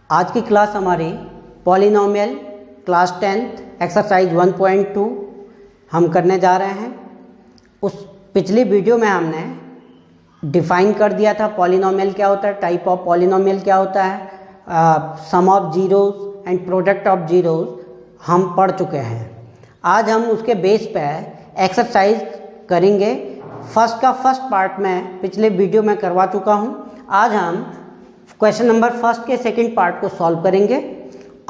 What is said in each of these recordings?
आज की क्लास हमारी पॉलिनोमियल क्लास 10th एक्सरसाइज 1.2 हम करने जा रहे हैं। उस पिछली वीडियो में हमने डिफाइन कर दिया था पॉलिनोमियल क्या होता है, टाइप ऑफ पॉलिनोमियल क्या होता है, sum of zeros and product of zeros हम पढ़ चुके हैं। आज हम उसके बेस पे एक्सरसाइज करेंगे। फर्स्ट पार्ट में पिछले वीडियो में करवा चुका हूँ। आज हम क्वेश्चन नंबर फर्स्ट के सेकंड पार्ट को सॉल्व करेंगे।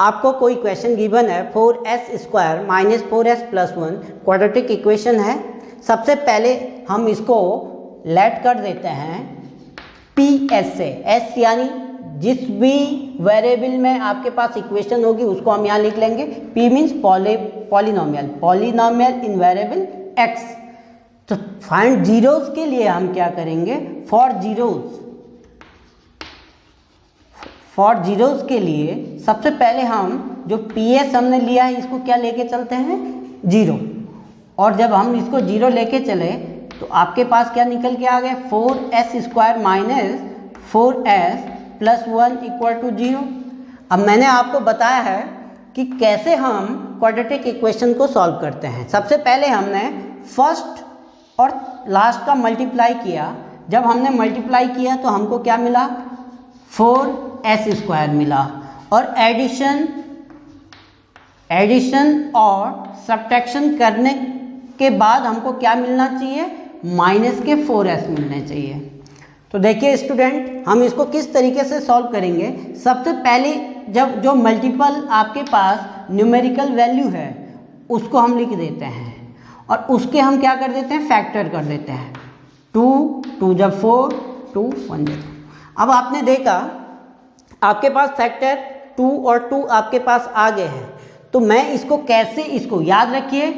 आपको कोई क्वेश्चन गिवन है 4s² minus 4s plus 1 quadratic equation है। सबसे पहले हम इसको लेट कर देते हैं PS से। S यानी जिस भी वेरिएबल में आपके पास इक्वेशन होगी उसको हम यहाँ लिख लेंगे। P मीन्स पॉलिनोमियल इन वेरिएबल x। तो फाइंड जीरोस के लिए हम क्या करेंगे, फॉर जीरोस के लिए सबसे पहले हम जो PS हमने लिया है इसको क्या लेके चलते हैं, 0। और जब हम इसको 0 लेके चले तो आपके पास क्या निकल के आ गया, 4s² minus 4s plus 1 equal to 0। अब मैंने आपको बताया है कि कैसे हम क्वाड्रेटिक इक्वेशन को सॉल्व करते हैं। सबसे पहले हमने फर्स्ट और लास्ट का मल्टीप्लाई किया। जब हमने मल्टीप्लाई किया तो हमको क्या मिला, 4s² मिला। और एडिशन और सब्ट्रैक्शन करने के बाद हमको क्या मिलना चाहिए, माइनस के 4s मिलने चाहिए। तो देखिए स्टूडेंट, हम इसको किस तरीके से सॉल्व करेंगे। सबसे पहले जब जो मल्टीपल आपके पास न्यूमेरिकल वैल्यू है उसको हम लिख देते हैं और उसके हम क्या कर देते हैं, फैक्टर कर देते हैं। 2 जब 4 2 1 0। अब आपने देखा आपके पास फैक्टर 2 और 2 आपके पास आ गए हैं। तो मैं इसको कैसे, इसको याद रखिए,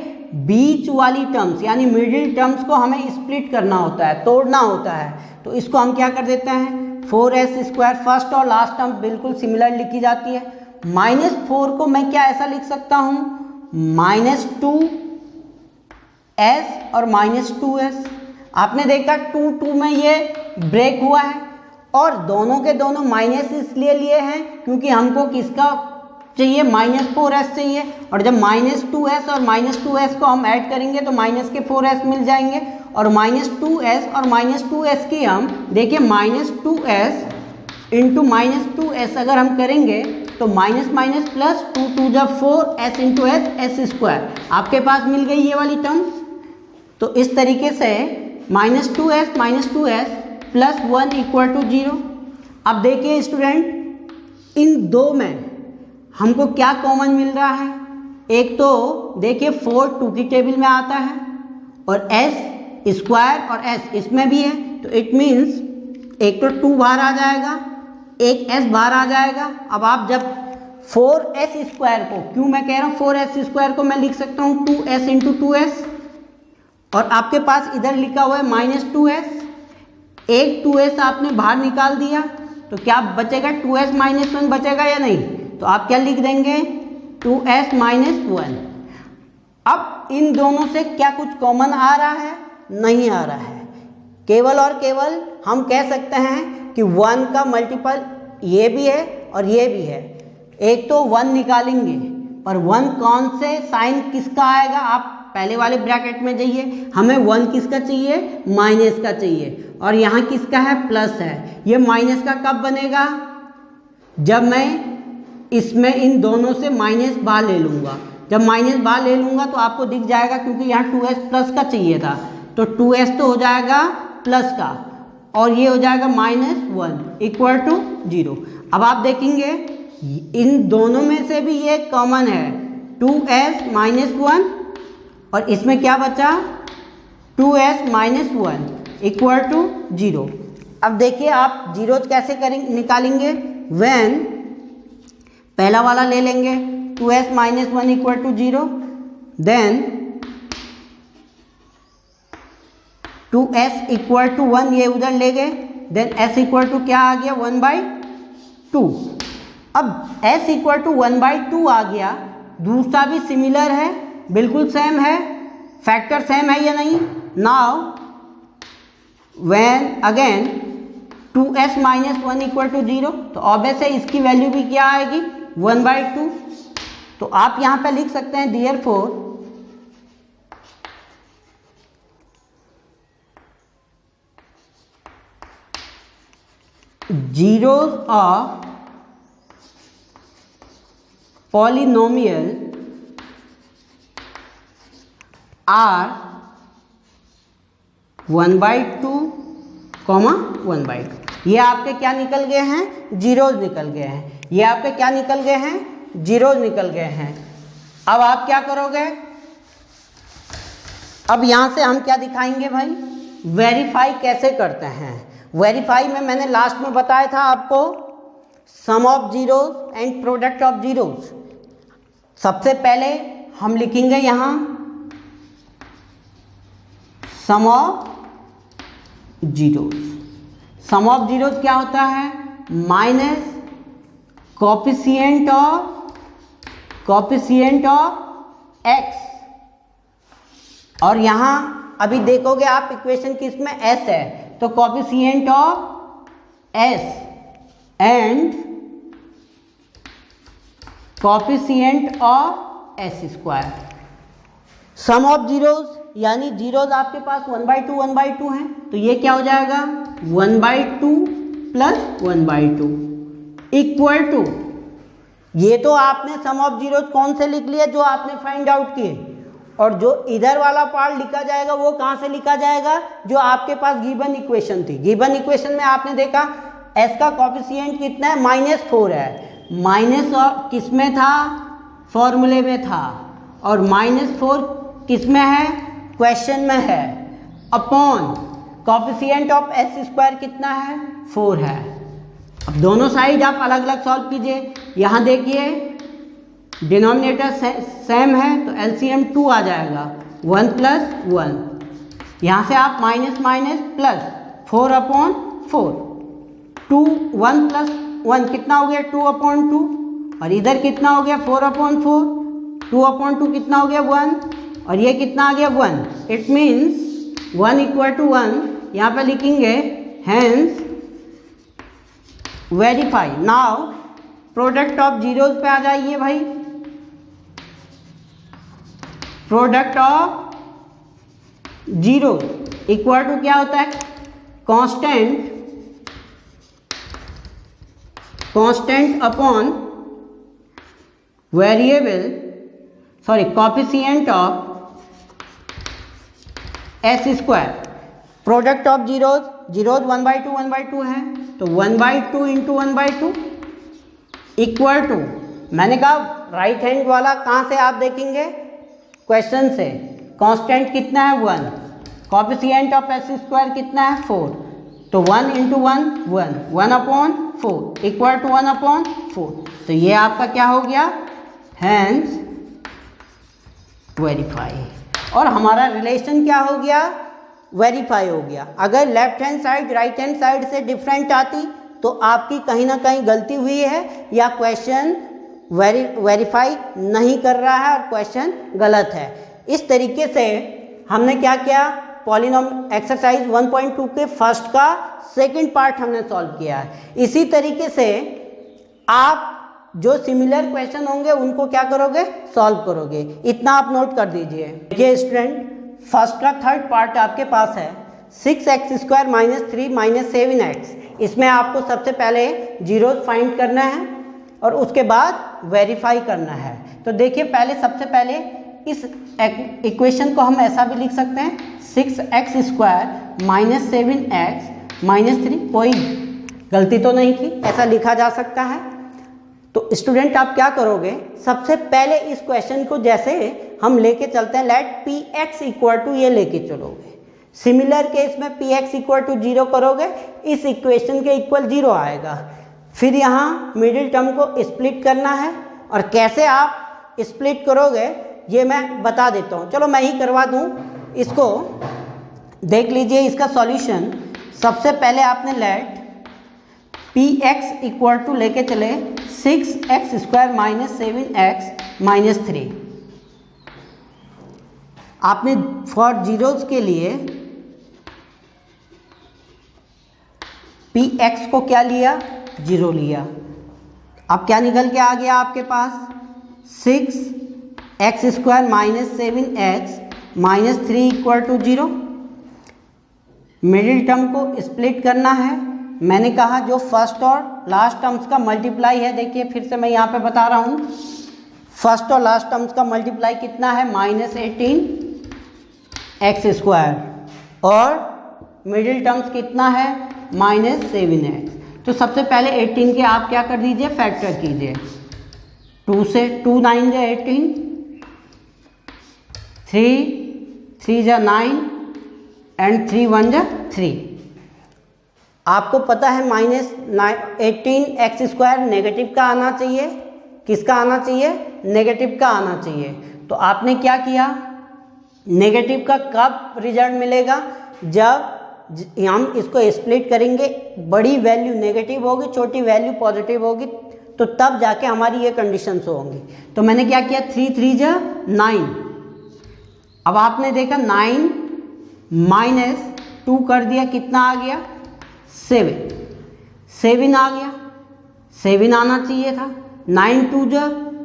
बीच वाली टर्म्स यानी मिडिल टर्म्स को हमें स्प्लिट करना होता है, तोड़ना होता है। तो इसको हम क्या कर देते हैं, 4s² फर्स्ट और लास्ट टर्म बिल्कुल सिमिलर लिखी जाती है। -4 को मैं क्या ऐसा लिख सकता हूँ, -2s और -2s। आपने देखा 2 में ये ब्रेक हुआ है और दोनों के दोनों माइनस इसलिए लिए हैं क्योंकि हमको किसका चाहिए, -4s चाहिए। और जब -2s और -2s को हम ऐड करेंगे तो माइनस के 4s मिल जाएंगे। और -2s और -2s की हम देखिए -2s इंटू -2s अगर हम करेंगे तो माइनस प्लस 2 जब 4s इंटू s² आपके पास मिल गई ये वाली टर्म्स। तो इस तरीके से -2s प्लस 1 इक्वल टू 0। अब देखिए स्टूडेंट, इन दो में हमको क्या कॉमन मिल रहा है। एक तो देखिए 4 2 की टेबल में आता है और s² और s इसमें भी है। तो इट मीन्स एक तो 2 बाहर आ जाएगा, एक s बाहर आ जाएगा। अब आप जब 4s² को, क्यों मैं कह रहा हूँ 4s² को मैं लिख सकता हूँ 2s इंटू 2s। और आपके पास इधर लिखा हुआ है -2s, एक 2s आपने बाहर निकाल दिया तो क्या बचेगा, 2s - 1 बचेगा या नहीं। तो आप क्या लिख देंगे, 2s - 1। अब इन दोनों से क्या कुछ कॉमन आ रहा है, नहीं आ रहा है। केवल और केवल हम कह सकते हैं कि 1 का मल्टीपल ये भी है और ये भी है। एक तो 1 निकालेंगे पर 1 कौन से साइन किसका आएगा, आप पहले वाले ब्रैकेट में जाइए, हमें 1 किसका चाहिए, माइनस का चाहिए। और यहाँ किसका है, प्लस है। ये माइनस का कब बनेगा, जब मैं इसमें इन दोनों से माइनस बाहर ले लूँगा। जब माइनस बाहर ले लूँगा तो आपको दिख जाएगा, क्योंकि यहाँ 2s प्लस का चाहिए था तो 2s तो हो जाएगा प्लस का और ये हो जाएगा -1 इक्वल टू 0। अब आप देखेंगे इन दोनों में से भी ये कॉमन है, 2s - 1 और इसमें क्या बचा, 2s - 1 इक्वल टू 0। अब देखिए आप जीरो कैसे करेंगे, निकालेंगे। व्हेन पहला वाला ले लेंगे 2s - 1 equal to 0, then 2s equal to 1 ये उधर ले गए, देन s इक्वल टू क्या आ गया, 1/2। अब s इक्वल टू 1/2 आ गया। दूसरा भी सिमिलर है, बिल्कुल सेम है, फैक्टर सेम है या नहीं। Now when again 2s minus 1 equal to 0, तो ऑब्वियस है इसकी वैल्यू भी क्या आएगी 1/2। तो आप यहाँ पे लिख सकते हैं therefore zeros of polynomial are 1/2, 1/2। ये आपके क्या निकल गए हैं जीरोज निकल गए हैं, ये आपके क्या निकल गए हैं जीरोज निकल गए हैं। अब आप क्या करोगे, अब यहां से हम क्या दिखाएंगे भाई, वेरीफाई कैसे करते हैं। वेरीफाई में मैंने लास्ट में बताया था आपको sum of zeros and product of zeros. सबसे पहले हम लिखेंगे यहां sum of zeros. Sum of zeros क्या होता है, माइनस कोफिशिएंट ऑफ एक्स। और यहां अभी देखोगे आप इक्वेशन किस में एस है, तो coefficient of s and coefficient of s square. Sum of zeros यानी जीरोज आपके पास 1/2 है, तो ये क्या हो जाएगा 1/2 प्लस 1/2 इक्वल टू, ये तो आपने सम ऑफ जीरोज कौन से लिख लिया जो आपने फाइंड आउट किए, और जो इधर वाला पार्ट लिखा जाएगा वो कहाँ से लिखा जाएगा, जो आपके पास गिवन इक्वेशन थी। गिवन इक्वेशन में आपने देखा एस का कोफिशिएंट कितना है -4 है, माइनस किस में था फॉर्मूले में था, और -4 किस में है क्वेश्चन में है, upon coefficient of s square कितना है 4 है। अब दोनों साइड आप अलग अलग सॉल्व कीजिए। यहाँ देखिए डिनोमिनेटर सेम है तो एलसीएम 2 आ जाएगा, 1 + 1। यहाँ से आप माइनस माइनस प्लस 4/4, 1 + 1 कितना हो गया 2/2, और इधर कितना हो गया 4/4, 2/2 कितना हो गया 1, और ये कितना आ गया 1। इट मीन्स 1 = 1 यहाँ पे लिखेंगे, hence verify. Now product of zeros पे आ जाइए भाई। Product of zero equal to क्या होता है, constant upon variable coefficient of s square. Product of zeros 1/2 है, तो 1/2 इंटू 1/2 इक्वल टू, मैंने कहा राइट हैंड वाला कहाँ से आप देखेंगे क्वेश्चन से, कांस्टेंट कितना है 1, कोफिशिएंट ऑफ एस स्क्वायर कितना है 4, तो 1 × 1 1/4 इक्वल टू 1/4। तो ये आपका क्या हो गया, हैंस वेरीफाई। और हमारा रिलेशन क्या हो गया, वेरीफाई हो गया। अगर left hand side right hand side से डिफरेंट आती तो आपकी कहीं ना कहीं गलती हुई है, या क्वेश्चन वेरीफाई नहीं कर रहा है और क्वेश्चन गलत है। इस तरीके से हमने क्या किया, पॉलिनॉम एक्सरसाइज 1.2 के फर्स्ट का सेकंड पार्ट हमने सॉल्व किया है। इसी तरीके से आप जो सिमिलर क्वेश्चन होंगे उनको क्या करोगे, सॉल्व करोगे। इतना आप नोट कर दीजिए। देखिए स्टूडेंट, फर्स्ट का थर्ड पार्ट आपके पास है 6x² - 3 - 7x। इसमें आपको सबसे पहले जीरोज फाइंड करना है और उसके बाद वेरीफाई करना है। तो देखिए सबसे पहले इस इक्वेशन को हम ऐसा भी लिख सकते हैं 6x² - 7x - 3। कोई गलती तो नहीं थी, ऐसा लिखा जा सकता है। तो स्टूडेंट आप क्या करोगे, सबसे पहले इस क्वेश्चन को जैसे हम लेके चलते हैं, लेट px = ये लेके चलोगे। सिमिलर केस में px = 0 करोगे, इस इक्वेशन के इक्वल 0 आएगा। फिर यहाँ मिडिल टर्म को स्प्लिट करना है, और कैसे आप स्प्लिट करोगे ये मैं बता देता हूँ। चलो मैं ही करवा दूँ इसको, देख लीजिए इसका सॉल्यूशन। सबसे पहले आपने लेट px = लेके चले 6x² - 7x - 3। आपने फॉर जीरोज के लिए पी एक्स को क्या लिया, 0 लिया। अब क्या निकल के आ गया आपके पास, 6x² minus 7x minus 3 equal to 0। Middle term को स्प्लिट करना है। मैंने कहा जो फर्स्ट और लास्ट टर्म्स का मल्टीप्लाई है, देखिए फिर से मैं यहाँ पे बता रहा हूँ, फर्स्ट और लास्ट टर्म्स का मल्टीप्लाई कितना है, -18x² और मिडिल टर्म्स कितना है, -7x। तो सबसे पहले 18 के आप क्या कर दीजिए, फैक्टर कीजिए। 2 से 2 9 जा 18, 3 3 जा 9 एंड 3 1 जा 3। आपको पता है -18x² नेगेटिव का आना चाहिए, किसका आना चाहिए, नेगेटिव का आना चाहिए। तो आपने क्या किया, नेगेटिव का कब रिजल्ट मिलेगा, जब हम इसको स्प्लिट करेंगे, बड़ी वैल्यू नेगेटिव होगी, छोटी वैल्यू पॉजिटिव होगी, तो तब जाके हमारी ये कंडीशंस होंगी। तो मैंने क्या किया, 3 3 जा 9। अब आपने देखा 9 माइनस 2 कर दिया, कितना आ गया, 7 आ गया, 7 आना चाहिए था। 9 2 जा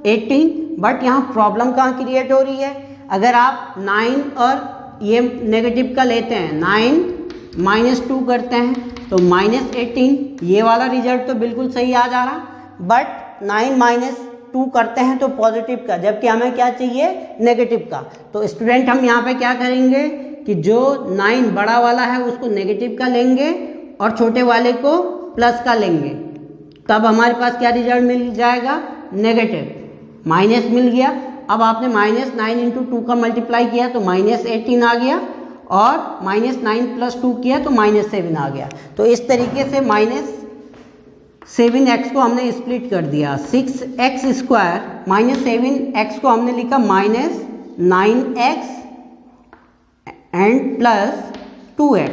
18, बट यहाँ प्रॉब्लम कहाँ क्रिएट हो रही है, अगर आप 9 और ये नेगेटिव का लेते हैं, 9 -2 करते हैं तो -18, ये वाला रिजल्ट तो बिल्कुल सही आ जा रहा, बट 9 -2 करते हैं तो पॉजिटिव का, जबकि हमें क्या चाहिए, नेगेटिव का। तो स्टूडेंट हम यहाँ पे क्या करेंगे कि जो 9 बड़ा वाला है उसको नेगेटिव का लेंगे और छोटे वाले को प्लस का लेंगे, तब हमारे पास क्या रिजल्ट मिल जाएगा, नेगेटिव। माइनस मिल गया। अब आपने -9 × 2 का मल्टीप्लाई किया तो -18 आ गया, और -9 + 2 किया तो -7 आ गया। तो इस तरीके से -7x को हमने स्प्लिट कर दिया। 6x² -7x को हमने लिखा -9x एंड +2x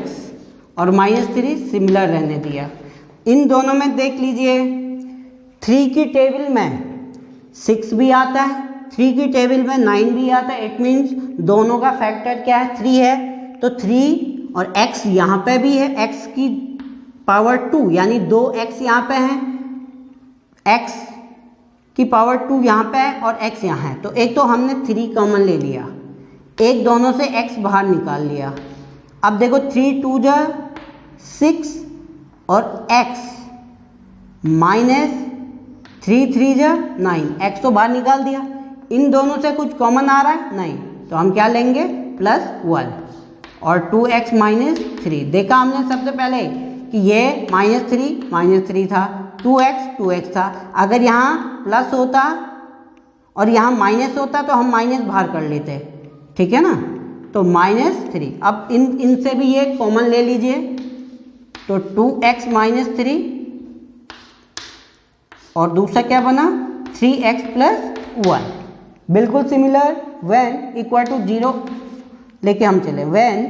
और -3 सिमिलर रहने दिया। इन दोनों में देख लीजिए, 3 की टेबल में 6 भी आता है, 3 की टेबल में 9 भी आता है। इट मीन्स दोनों का फैक्टर क्या है, 3 है। तो 3 और x यहाँ पे भी है, x की पावर 2 यानी 2x यहाँ पे है, x की पावर 2 यहाँ पे है और x यहाँ है। तो एक तो हमने 3 कॉमन ले लिया, एक दोनों से x बाहर निकाल लिया। अब देखो 3 2 जा 6 और x -3 3 जा 9, x तो बाहर निकाल दिया। इन दोनों से कुछ कॉमन आ रहा है, नहीं, तो हम क्या लेंगे, +1 और 2x -3। देखा हमने सबसे पहले कि ये -3 था, 2x था। अगर यहाँ प्लस होता और यहाँ माइनस होता तो हम माइनस बाहर कर लेते, ठीक है ना। तो -3। अब इनसे भी ये कॉमन ले लीजिए, तो 2x -3 और दूसरा क्या बना, 3x + 1। बिल्कुल सिमिलर। व्हेन इक्वल टू 0 लेके हम चले, व्हेन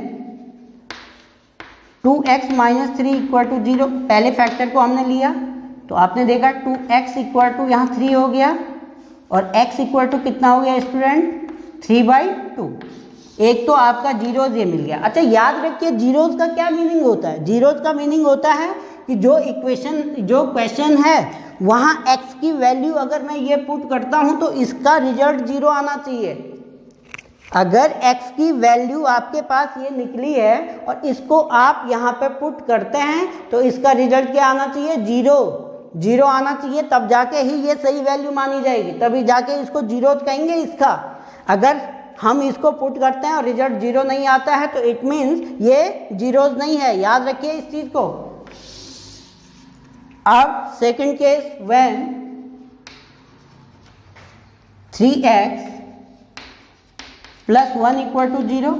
2x -3 इक्वल टू 0, पहले फैक्टर को हमने लिया तो आपने देखा 2x इक्वल टू यहाँ 3 हो गया और x इक्वल टू कितना हो गया स्टूडेंट, 3/2। एक तो आपका जीरोज ये मिल गया। अच्छा याद रखिए जीरोज का क्या मीनिंग होता है, जीरोज का मीनिंग होता है कि जो क्वेश्चन है वहाँ x की वैल्यू अगर मैं ये पुट करता हूँ तो इसका रिजल्ट 0 आना चाहिए। अगर x की वैल्यू आपके पास ये निकली है और इसको आप यहाँ पे पुट करते हैं तो इसका रिजल्ट क्या आना चाहिए, 0 आना चाहिए, तब जाके ही ये सही वैल्यू मानी जाएगी, तभी जाके इसको जीरोज कहेंगे इसका। अगर हम इसको पुट करते हैं और रिजल्ट 0 नहीं आता है तो इट मीन्स ये जीरोज नहीं है, याद रखिए इस चीज को। अब second case, when 3x + 1 equal to 0,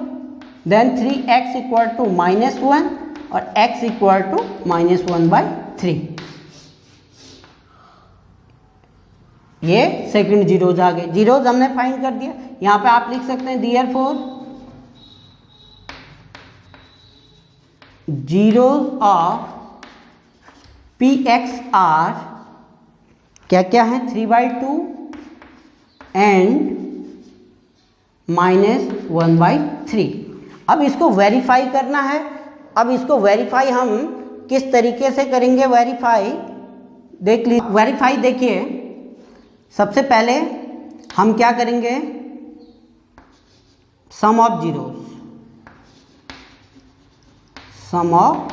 then 3x equal to -1 और x इक्वल टू -1/3। ये सेकंड जीरोज आ गए। जीरोज हमने फाइंड कर दिया। यहाँ पे आप लिख सकते हैं therefore zeros of px are क्या क्या है, 3/2 एंड -1/3। अब इसको वेरीफाई करना है। अब इसको वेरीफाई हम किस तरीके से करेंगे वेरीफाई, देख लीजिए। वेरीफाई देखिए, सबसे पहले हम क्या करेंगे, sum of zeros, sum of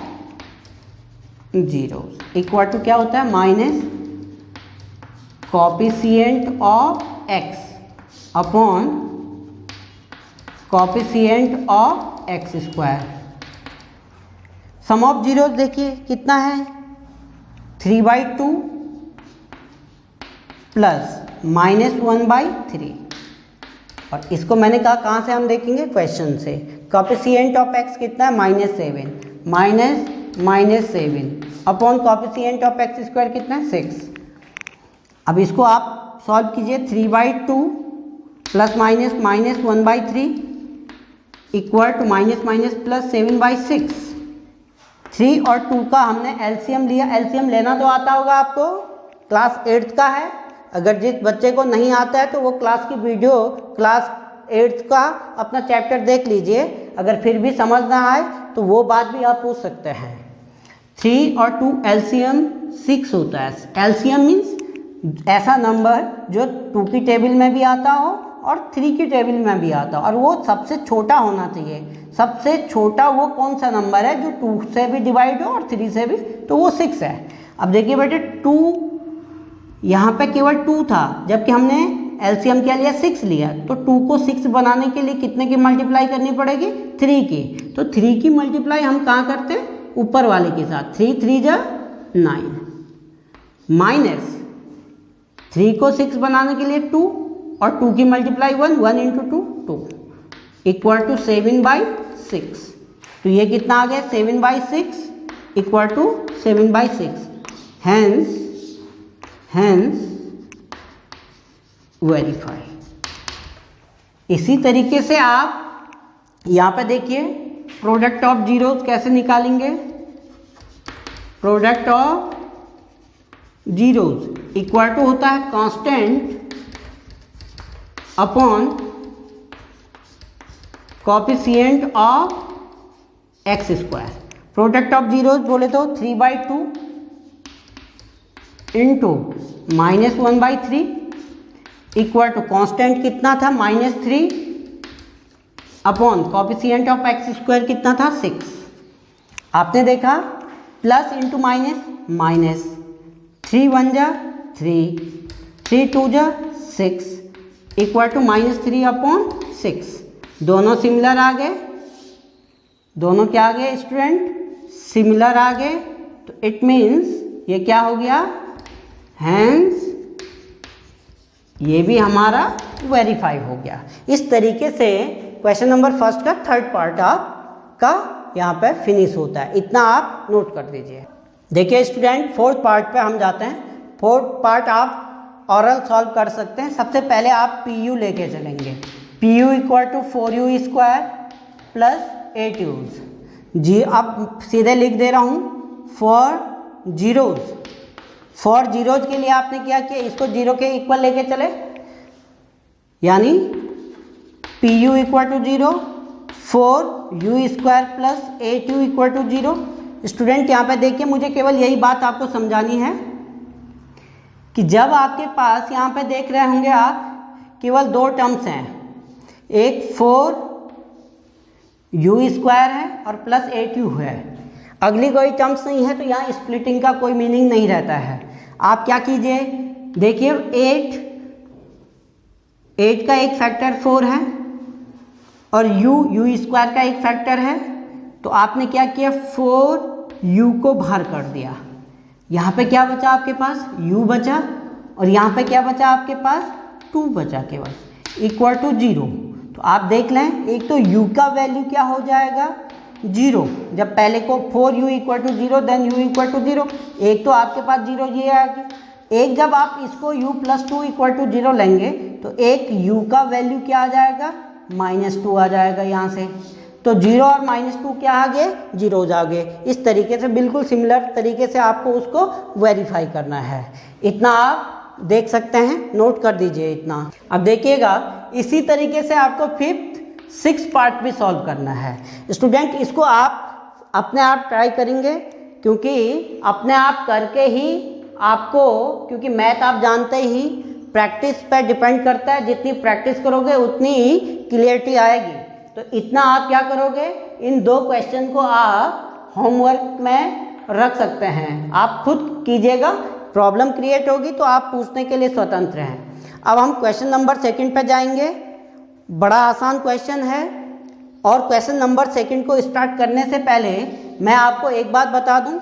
zeros equal to क्या होता है, minus coefficient of x upon coefficient of x square. Sum of zeros देखिए कितना है, 3/2 प्लस -1/3, और इसको मैंने कहा कहाँ से हम देखेंगे, क्वेश्चन से। कोफिशिएंट ऑफ एक्स कितना है, -7 -7 upon coefficient of x square कितना है, 6। अब इसको आप सॉल्व कीजिए, 3/2 plus minus -1/3 equal to minus plus 7/6। 3 और 2 का हमने एलसीएम लिया। एलसीएम लेना तो आता होगा आपको, क्लास 8th का है। अगर जिस बच्चे को नहीं आता है तो वो क्लास की वीडियो क्लास 8th का अपना चैप्टर देख लीजिए। अगर फिर भी समझ ना आए तो वो बात भी आप पूछ सकते हैं। 3 और 2 एलसीएम 6 होता है। एलसीएम मीन्स ऐसा नंबर जो 2 की टेबल में भी आता हो और 3 की टेबल में भी आता हो, और वो सबसे छोटा होना चाहिए। सबसे छोटा वो कौन सा नंबर है जो 2 से भी डिवाइड हो और 3 से भी, तो वो 6 है। अब देखिए बेटे, 2 यहाँ पे केवल 2 था, जबकि हमने एलसीएम क्या लिया, 6 लिया। तो 2 को 6 बनाने के लिए कितने की मल्टीप्लाई करनी पड़ेगी, 3 की। तो 3 की मल्टीप्लाई हम कहाँ करते हैं, ऊपर वाले के साथ। 3 3 जा 9 माइनस 3 को 6 बनाने के लिए 2 और 2 की मल्टीप्लाई 1, 1 × 2 2 इक्वल टू 7/6। तो ये कितना आ गया, 7/6 इक्वल टू 7/6। Hence verify. इसी तरीके से आप यहाँ पे देखिए, प्रोडक्ट ऑफ जीरोस कैसे निकालेंगे। Product of zeros equal to होता है constant upon coefficient of x square. Product of zeros बोले तो 3/2 इंटू -1/3 इक्वल टू कांस्टेंट कितना था, -3 upon coefficient of x square कितना था, 6। आपने देखा प्लस इंटू माइनस, 3 1 जा 3, 3 2 जा 6 इक्वल टू -3 अपॉन 6। दोनों सिमिलर आ गए, दोनों क्या आ गए स्टूडेंट, सिमिलर आ गए। तो इट मीन्स ये क्या हो गया, हैंस ये भी हमारा वेरीफाई हो गया। इस तरीके से क्वेश्चन नंबर फर्स्ट का थर्ड पार्ट आपका यहाँ पे फिनिश होता है। इतना आप नोट कर दीजिए। देखिए स्टूडेंट, फोर्थ पार्ट पे हम जाते हैं। फोर्थ पार्ट आप ऑरल सॉल्व कर सकते हैं। सबसे पहले आप पी लेके चलेंगे। PU equal to 4U² plus 8U जी। अब सीधे लिख दे रहा हूँ, फॉर जीरोज के लिए आपने क्या किया, इसको 0 के इक्वल लेके चले, यानी PU equal to 0, 4U² plus 8U equal to 0। Student यहाँ पे देखिए, मुझे केवल यही बात आपको समझानी है कि जब आपके पास यहाँ पे देख रहे होंगे आप, केवल 2 टर्म्स हैं, एक 4U² है और प्लस 8U है। अगली कोई टर्म्स नहीं है, तो यहाँ स्प्लिटिंग का कोई मीनिंग नहीं रहता है। आप क्या कीजिए, देखिए 8 का एक फैक्टर 4 है और U² का एक फैक्टर है। तो आपने क्या किया, 4U को बाहर कर दिया। यहाँ पे क्या बचा आपके पास, U बचा, और यहाँ पे क्या बचा आपके पास, 2 बचा केवल, इक्वल टू 0। तो आप देख लें, एक तो U का वैल्यू क्या हो जाएगा, 0। जब पहले को 4U equal to 0 then U equal to 0, एक तो आपके पास 0 ये आ गया। एक जब आप इसको U + 2 इक्वल टू 0 लेंगे तो एक U का वैल्यू क्या आ जाएगा, -2 आ जाएगा यहाँ से। तो 0 और -2 क्या आ गए, जीरोज आ गए। इस तरीके से बिल्कुल सिमिलर तरीके से आपको उसको वेरीफाई करना है। इतना आप देख सकते हैं, नोट कर दीजिए इतना। अब देखिएगा, इसी तरीके से आपको 5th 6th पार्ट भी सॉल्व करना है। स्टूडेंट इसको आप अपने आप ट्राई करेंगे क्योंकि अपने आप करके ही आपको, क्योंकि मैथ आप जानते ही प्रैक्टिस पर डिपेंड करता है, जितनी प्रैक्टिस करोगे उतनी ही क्लियरिटी आएगी। तो इतना आप क्या करोगे, इन 2 क्वेश्चन को आप होमवर्क में रख सकते हैं, आप खुद कीजिएगा, प्रॉब्लम क्रिएट होगी तो आप पूछने के लिए स्वतंत्र हैं। अब हम क्वेश्चन नंबर 2 पे जाएंगे। बड़ा आसान क्वेश्चन है, और क्वेश्चन नंबर 2 को स्टार्ट करने से पहले मैं आपको एक बात बता दूं,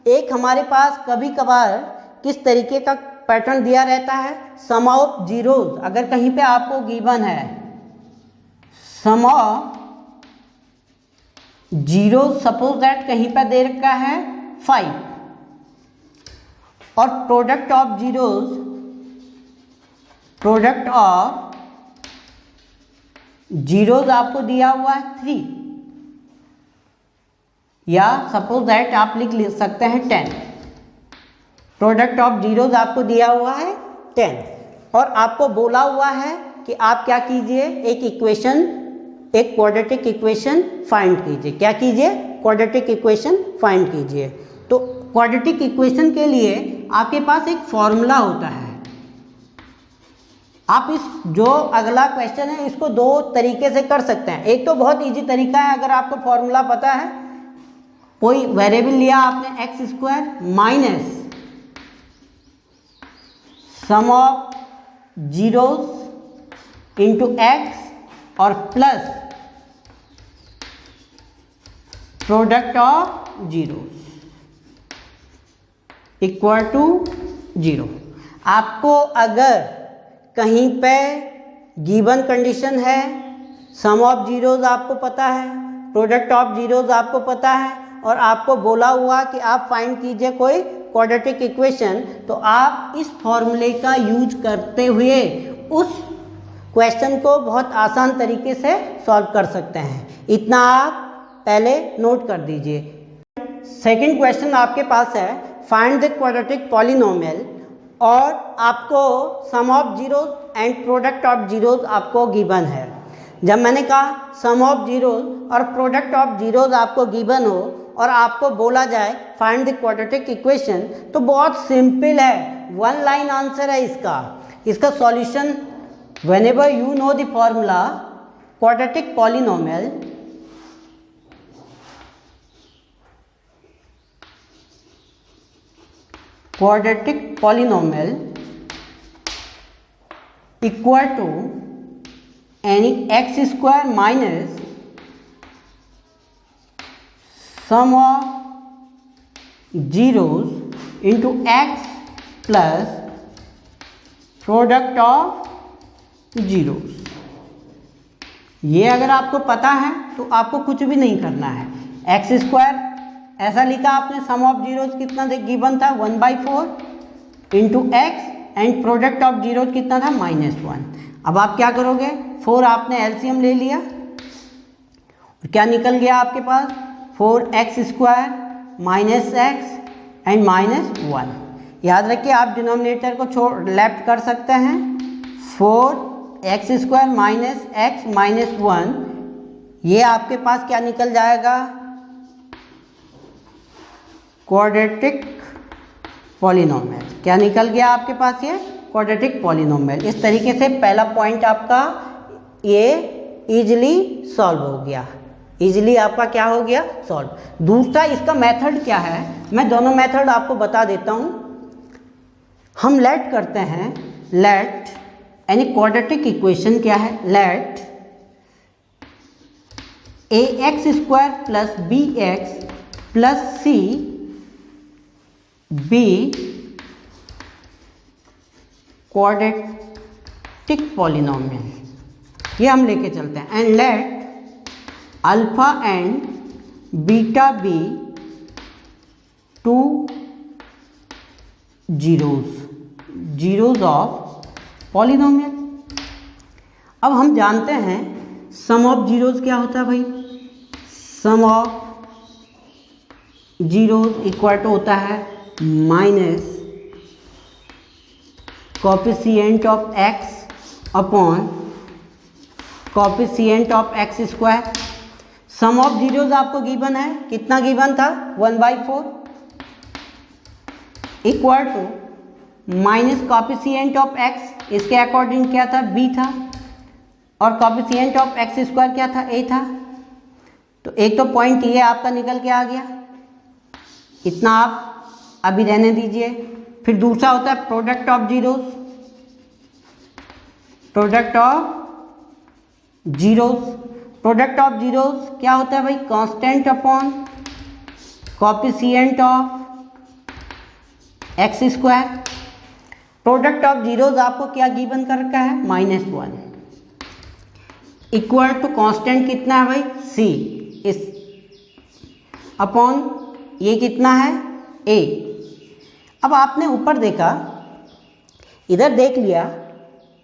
एक हमारे पास कभी कभार किस तरीके का पैटर्न दिया रहता है, सम ऑफ जीरोज। अगर कहीं पे आपको गिवन है sum of zero, suppose that कहीं पे दे रखा है 5, और product of zeros, product of zeros आपको दिया हुआ है 3, या सपोज दैट आप लिख सकते हैं 10। प्रोडक्ट ऑफ जीरोज आपको दिया हुआ है 10, और आपको बोला हुआ है कि आप क्या कीजिए, एक इक्वेशन, एक क्वाड्रेटिक इक्वेशन फाइंड कीजिए। क्या कीजिए, क्वाड्रेटिक इक्वेशन फाइंड कीजिए। तो क्वाड्रेटिक इक्वेशन के लिए आपके पास एक फॉर्मूला होता है। आप इस जो अगला क्वेश्चन है इसको 2 तरीके से कर सकते हैं। एक तो बहुत इजी तरीका है, अगर आपको फॉर्मूला पता है, कोई वेरिएबल लिया आपने x² minus sum of zeros into x और plus product of zeros equal to 0। आपको अगर कहीं पे गिवन कंडीशन है, सम ऑफ जीरोज आपको पता है, प्रोडक्ट ऑफ जीरोज आपको पता है, और आपको बोला हुआ कि आप फाइंड कीजिए कोई क्वाड्रेटिक इक्वेशन, तो आप इस फॉर्मूले का यूज करते हुए उस क्वेश्चन को बहुत आसान तरीके से सॉल्व कर सकते हैं। इतना आप पहले नोट कर दीजिए। सेकंड क्वेश्चन आपके पास है, फाइंड द क्वाड्रेटिक पॉलिनोमियल, और आपको sum of zeros and product of zeros आपको गिवन है। जब मैंने कहा सम ऑफ जीरोज और प्रोडक्ट ऑफ जीरोज आपको गिवन हो और आपको बोला जाए फाइंड द क्वाड्रेटिक इक्वेशन, तो बहुत सिंपल है, 1 लाइन आंसर है इसका solution. Whenever you know the formula quadratic polynomial, quadratic polynomial equal to any x² minus sum of zeros into x plus product of zeros। ये अगर आपको पता है तो आपको कुछ भी नहीं करना है। x² ऐसा लिखा आपने, सम ऑफ जीरोज कितना गिवन था 1/4 into x, and product of zeros कितना था -1। अब आप क्या करोगे, 4 आपने एलसीएम ले लिया, क्या निकल गया आपके पास, 4x² माइनस एक्स एंड -1। याद रखिए आप डिनोमिनेटर को लेफ्ट कर सकते हैं, 4x² माइनस एक्स -1, ये आपके पास क्या निकल जाएगा, क्वाड्रेटिक पॉलिनोमियल। क्या निकल गया आपके पास, ये क्वाड्रेटिक पॉलिनोमियल। इस तरीके से पहला पॉइंट आपका ये इजीली सॉल्व हो गया, इजीली आपका क्या हो गया, सॉल्व। दूसरा इसका मेथड क्या है, मैं दोनों मेथड आपको बता देता हूँ। हम लेट करते हैं, लेट यानी क्वाड्रेटिक इक्वेशन क्या है, let ax² plus bx plus c be quadratic polynomial, ये हम लेके चलते हैं। And let alpha and beta be 2 zeros of polynomial. अब हम जानते हैं सम ऑफ जीरोज क्या होता है भाई, sum of zeros equal to होता है minus coefficient of x upon coefficient of x²। Sum of zeros आपको गिवन है, कितना गिवन था 1/4, equal to minus coefficient of x, इसके अकॉर्डिंग क्या था, बी था, और कॉफिशिएंट ऑफ एक्स स्क्वायर क्या था, ए था। तो एक तो पॉइंट ये आपका निकल के आ गया, इतना आप अभी रहने दीजिए। फिर दूसरा होता है product of zeros, product of zeros. Product of zeros क्या होता है भाई, constant upon coefficient of x square. Product of zeros आपको क्या गिवन कर रखा है, -1 इक्वल टू कांस्टेंट कितना है भाई, सी, इस अपॉन ये कितना है, ए। अब आपने ऊपर देखा, इधर देख लिया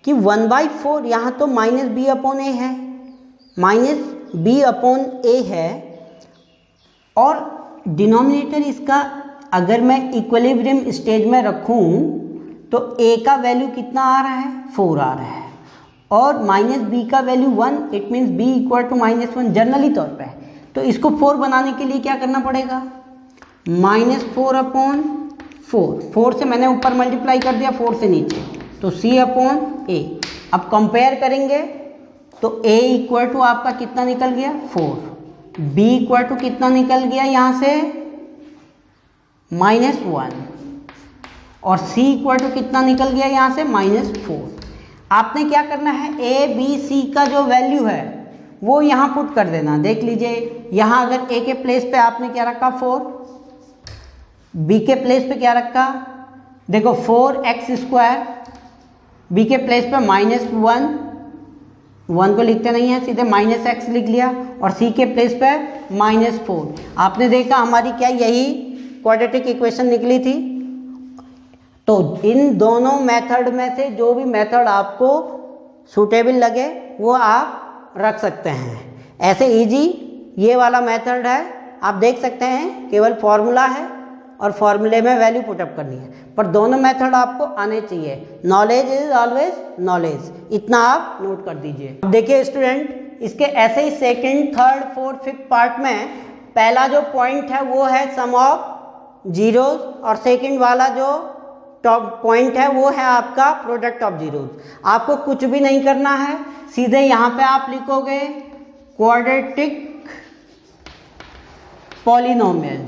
कि 1/4 यहाँ तो -b अपॉन ए है, -b अपॉन ए है, और डिनोमिनेटर इसका अगर मैं इक्विलिब्रियम स्टेज में रखूं तो a का वैल्यू कितना आ रहा है, 4 आ रहा है, और -b का value 1, it means b equal to -1 generally तौर पे। तो इसको 4 बनाने के लिए क्या करना पड़ेगा, -4 अपॉन 4 से मैंने ऊपर मल्टीप्लाई कर दिया, 4 से नीचे, तो c अपॉन a। अब कंपेयर करेंगे तो a इक्वल टू आपका कितना निकल गया, 4, b इक्वल टू कितना निकल गया यहाँ से, -1, और c इक्वल टू कितना निकल गया यहाँ से, -4। आपने क्या करना है, a b c का जो वैल्यू है वो यहाँ पुट कर देना। देख लीजिए, यहाँ अगर a के प्लेस पे आपने क्या रखा, 4, b के प्लेस पे क्या रखा, देखो 4x स्क्वायर, b के प्लेस पे -1, 1 को लिखते नहीं है, सीधे -x लिख लिया, और c के प्लेस पे -4। आपने देखा हमारी क्या यही क्वाड्रेटिक इक्वेशन निकली थी। तो इन दोनों मेथड में से जो भी मेथड आपको सूटेबल लगे वो आप रख सकते हैं। ऐसे इजी ये वाला मेथड है, आप देख सकते हैं, केवल फॉर्मूला है और फॉर्मूले में वैल्यू पुटअप करनी है, पर दोनों मेथड आपको आने चाहिए। नॉलेज इज ऑलवेज नॉलेज, इतना आप नोट कर दीजिए। अब देखिए स्टूडेंट, इसके ऐसे ही second, third, fourth, fifth part में पहला जो पॉइंट है वो है सम ऑफ जीरोस, और सेकंड वाला जो टॉप पॉइंट है वो है आपका प्रोडक्ट ऑफ जीरोस। आपको कुछ भी नहीं करना है, सीधे यहाँ पे आप लिखोगे क्वाड्रेटिक पॉलिनोमियल,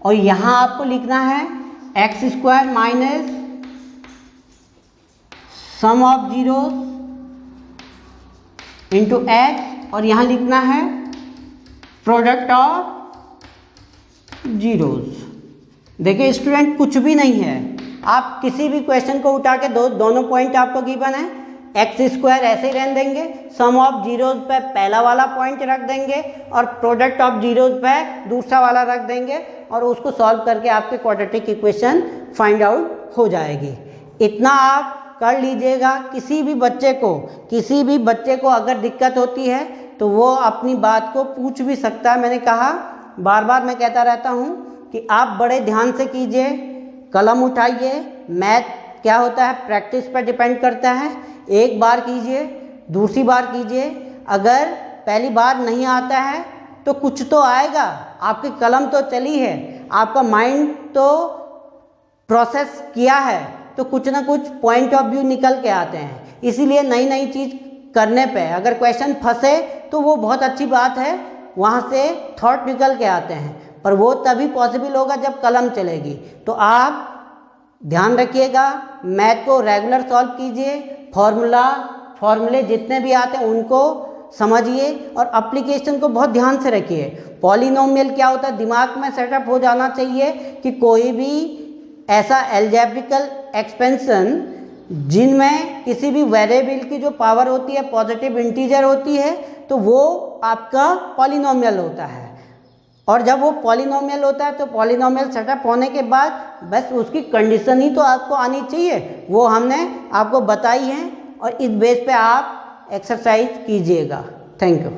और यहाँ आपको लिखना है x square minus sum of zeros into x, और यहाँ लिखना है प्रोडक्ट ऑफ जीरोस। देखिए स्टूडेंट, कुछ भी नहीं है, आप किसी भी क्वेश्चन को उठा के दोनों पॉइंट आपको गिवन है, एक्स स्क्वायर ऐसे ही रहने देंगे, सम ऑफ जीरोस पे पहला वाला पॉइंट रख देंगे और प्रोडक्ट ऑफ जीरोस पे दूसरा वाला रख देंगे, और उसको सॉल्व करके आपके क्वाड्रेटिक इक्वेशन फाइंड आउट हो जाएगी। इतना आप कर लीजिएगा। किसी भी बच्चे को अगर दिक्कत होती है तो वो अपनी बात को पूछ भी सकता है। मैंने कहा, बार बार मैं कहता रहता हूँ कि आप बड़े ध्यान से कीजिए, कलम उठाइए। मैथ क्या होता है, प्रैक्टिस पर डिपेंड करता है। एक बार कीजिए, दूसरी बार कीजिए, अगर पहली बार नहीं आता है तो कुछ तो आएगा, आपकी कलम तो चली है, आपका माइंड तो प्रोसेस किया है, तो कुछ ना कुछ पॉइंट ऑफ व्यू निकल के आते हैं। इसीलिए नई नई चीज़ करने पे अगर क्वेश्चन फंसे तो वो बहुत अच्छी बात है, वहाँ से थॉट निकल के आते हैं, पर वो तभी पॉसिबल होगा जब कलम चलेगी। तो आप ध्यान रखिएगा, मैथ को रेगुलर सॉल्व कीजिए, फॉर्मूले जितने भी आते हैं उनको समझिए और एप्लीकेशन को बहुत ध्यान से रखिए। पॉलिनोमियल क्या होता है, दिमाग में सेटअप हो जाना चाहिए कि कोई भी ऐसा एल्जेब्रिकल एक्सपेंशन जिनमें किसी भी वेरिएबल की जो पावर होती है पॉजिटिव इंटीजर होती है, तो वो आपका पॉलिनोमियल होता है। और जब वो पॉलिनोमियल होता है तो पॉलिनोमियल सेटअप होने के बाद बस उसकी कंडीशन ही तो आपको आनी चाहिए, वो हमने आपको बताई है, और इस बेस पे आप एक्सरसाइज कीजिएगा। Thank you.